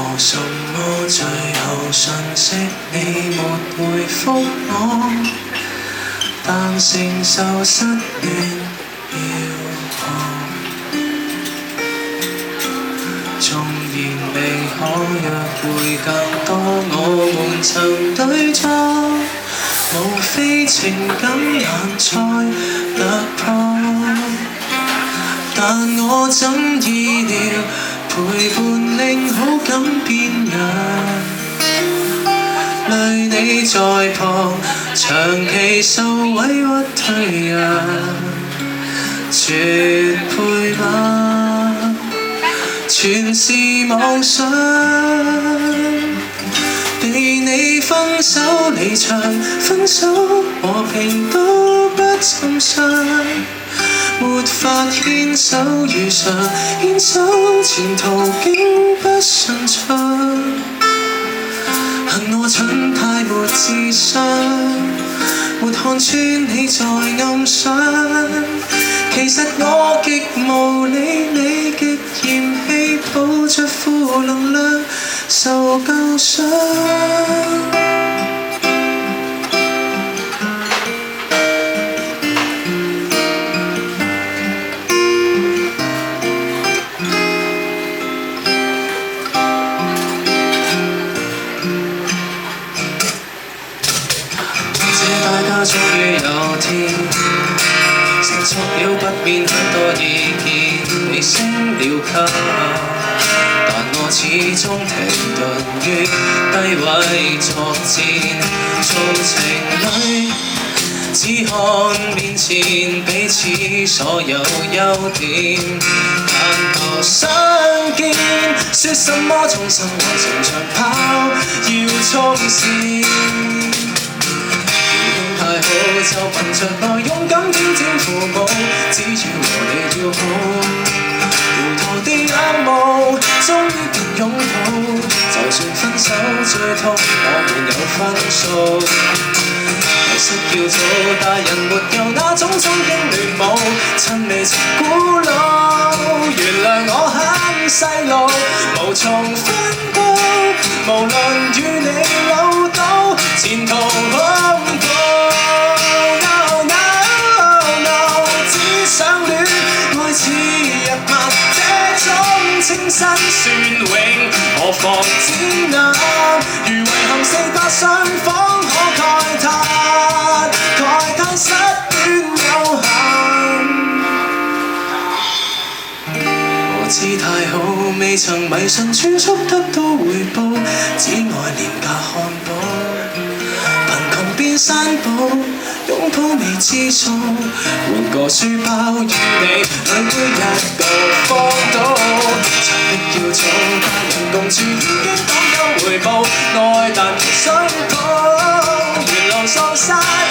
何什麼最後訊息你沒回覆我，但承受失戀要學。縱然未可約會更多，我們曾對坐，無非情感難再突破。但我怎意料，陪伴令好感變弱，累你在旁，長期受委屈退讓，絕配嗎？全是妄想，被你分手離場，分手和平都不尋常。沒法牽手如常，牽手前途竟不順暢。恨我蠢太沒智商，沒看穿你在暗想。其實我極無理，你極嫌棄，抱着負能量受舊傷。大家終於有天承諾了不變很多意見，你升了級，但我始終停頓於低位作戰。做情侶只看面前彼此所有優點，但求相見，說什麼衷心愛情長跑要衝線。太好就憑着愛勇敢挑戰父母，只要和你要好，糊塗的仰慕終於變擁抱。就算分手最痛，我們有分數。迷失要做大人，沒有那種曾經亂舞，趁未曾古老。原諒我很細路，無從分佈，無論與你扭到前途恐怖。似日漫這種清新旋泳，何妨展覽？如遺憾四個雙方可慨嘆失戀有限。我知太好，未曾迷信儲蓄得到回報，只愛廉價漢堡。貧窮變山堡，擁抱未知數，換個書包與你兩杯一個荒島。曾的要做大人共處，已經講究回報，愛但求想抱。沿路喪失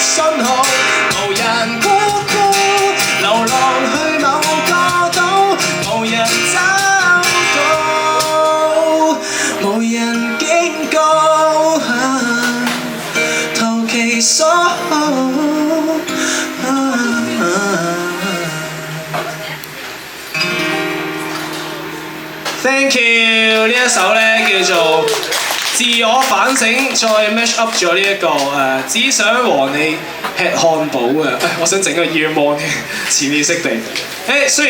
信號，無人谷高，流浪去某個島，無人找到，無人警告。投其所好。Thank you， 呢一首咧叫做自我反省，再 mash up 咗呢一個只想和你吃漢堡嘅。我想整個 earmon 潛意識地。雖然